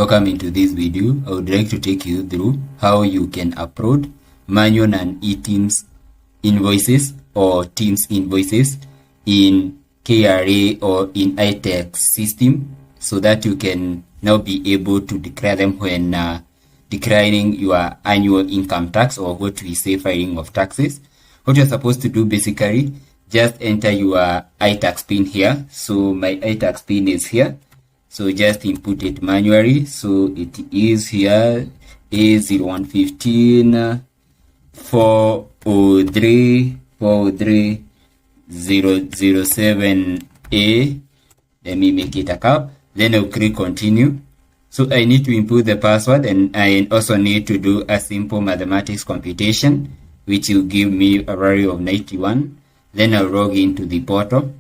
Welcome into this video. I would like to take you through how you can upload manual and eTIMS invoices or TIMS invoices in KRA or in iTax system so that you can now be able to declare them when declaring your annual income tax, or what we say filing of taxes. What you're supposed to do basically, just enter your iTax pin here. So my iTax pin is here. So just input it manually. So it is here A0115 403 007A. Let me make it a cap. Then I'll click continue. So I need to input the password, and I also need to do a simple mathematics computation, which will give me a value of 91. Then I'll log into the portal.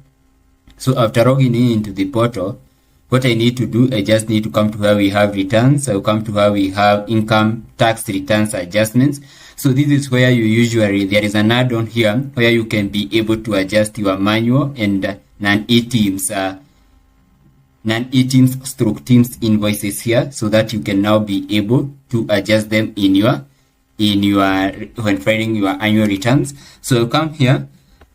So after logging into the portal, what I need to do, I just need to come to where we have returns. I'll come to where we have income tax returns adjustments. So this is where you usually, there is an add-on here where you can be able to adjust your manual and non-eTIMS stroke TIMS invoices here, so that you can now be able to adjust them in your when filing your annual returns. So I'll come here,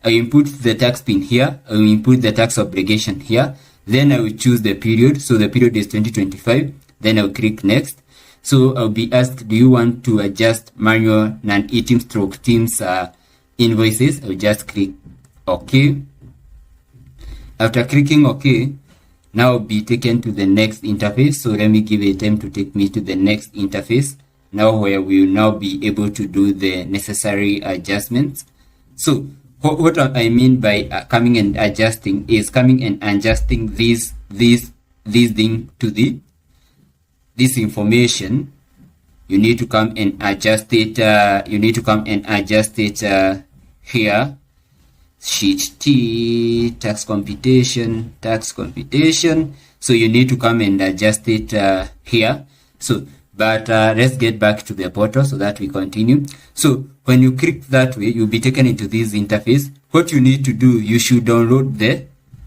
I input the tax pin here, I will input the tax obligation here, then I will choose the period. So the period is 2025. Then I'll click next. So I'll be asked, do you want to adjust manual non-eTIMS stroke TIMS invoices? I'll just click OK. After clicking OK, now I'll be taken to the next interface. So let me give it time to take me to the next interface. Now where we will now be able to do the necessary adjustments. So what I mean by coming and adjusting is coming and adjusting this thing to this information. You need to come and adjust it. Here. Sheet T, tax computation. So you need to come and adjust it here. So, but let's get back to the portal so that we continue. So when you click that way, you'll be taken into this interface. What you need to do, you should download the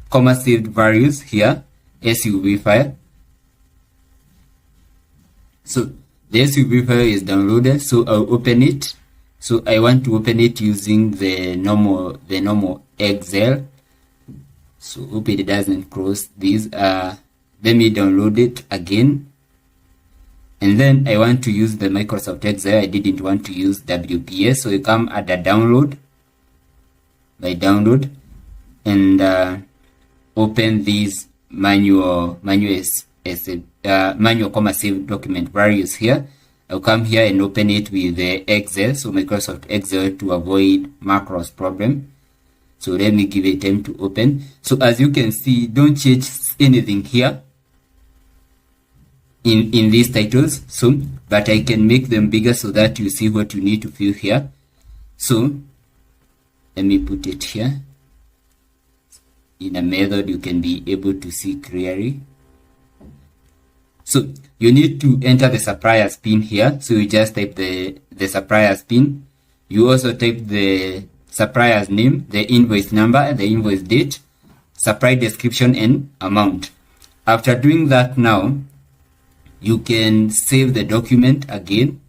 comma saved values here, SUV file. So the SUV file is downloaded. So I'll open it. So I want to open it using the normal Excel. So hope it doesn't close this. Let me download it again. And then I want to use the Microsoft Excel. I didn't want to use WPS. So you come at the download, by download, and open these manual comma save document values here. I'll come here and open it with the Excel, so Microsoft Excel, to avoid macros problem. So let me give it time to open. So as you can see, don't change anything here in these titles. So, but I can make them bigger so that you see what you need to fill here. So let me put it here. In a method you can be able to see clearly. So you need to enter the supplier's pin here. So you just type the supplier's pin. You also type the supplier's name, the invoice number, the invoice date, supplier description, and amount. After doing that, now you can save the document again.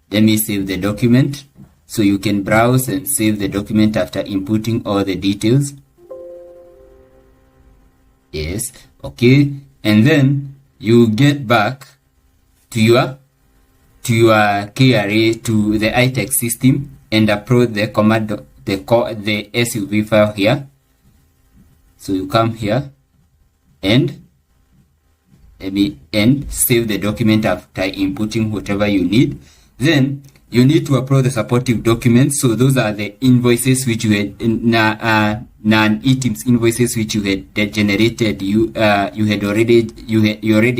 Let me save the document. So you can browse and save the document after inputting all the details. Yes, okay. And then you get back to your KRA, to the iTax system, and upload the command, the SUV file here. So you come here and save the document after inputting whatever you need. Then you need to upload the supportive documents. So those are the invoices which you had non-eTIMS invoices which you had generated. You already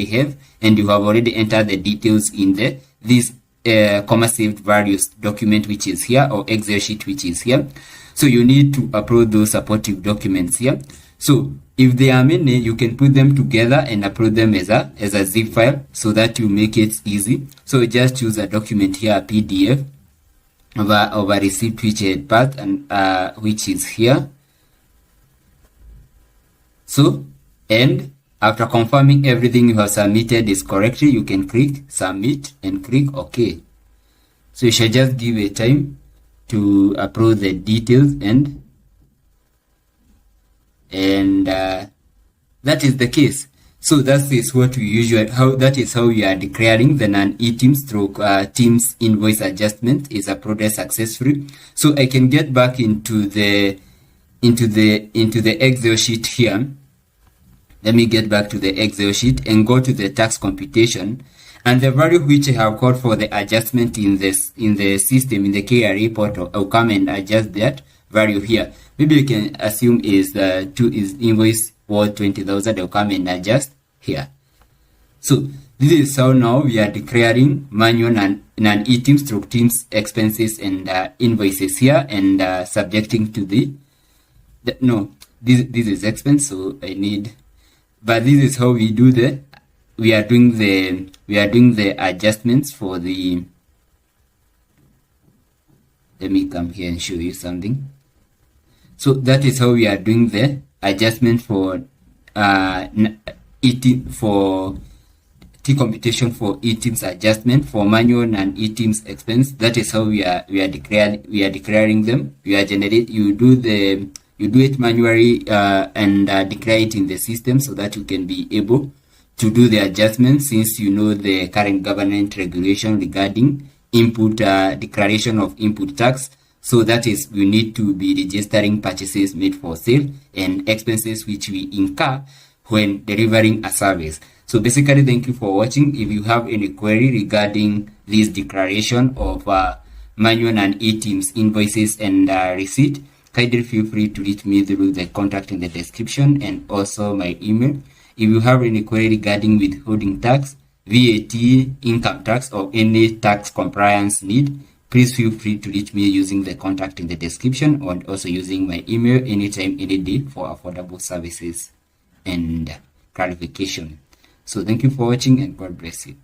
have, and you have already entered the details in this comma saved values document which is here, or Excel sheet which is here. So you need to upload those supportive documents here. So if there are many, you can put them together and upload them as a zip file so that you make it easy. So just choose a document here, a PDF of a receipt which had passed, and which is here. So, and After confirming everything you have submitted is correctly, you can click submit and click OK. So you should just give a time to upload the details, and that is the case. So that is what we usually, that is how we are declaring the non-eTIMS through TIMS invoice adjustment is uploaded successfully. So I can get back into the Excel sheet here. Let me get back to the Excel sheet and go to the tax computation, and the value which I have called for the adjustment in the system, in the KRA portal, I'll come and adjust that value here. Maybe you can assume is invoice worth 20,000. I'll come and adjust here. So this is how now we are declaring manual non-eTIMS through TIMS expenses and invoices here, and subjecting to this is expense, so I need. But this is how we do we are doing the adjustments for the. Let me come here and show you something. So that is how we are doing the adjustment for T computation for eTIMS adjustment for manual and eTIMS expense. That is how we are declaring them. You do it manually and declare it in the system so that you can be able to do the adjustments, since you know the current government regulation regarding input declaration of input tax. So that is, we need to be registering purchases made for sale and expenses which we incur when delivering a service. So basically, thank you for watching. If you have any query regarding this declaration of manual and eTIMS invoices and receipt, kindly feel free to reach me through the contact in the description and also my email. If you have any query regarding withholding tax, VAT, income tax, or any tax compliance need, please feel free to reach me using the contact in the description, and also using my email anytime, any day for affordable services and clarification. So thank you for watching, and God bless you.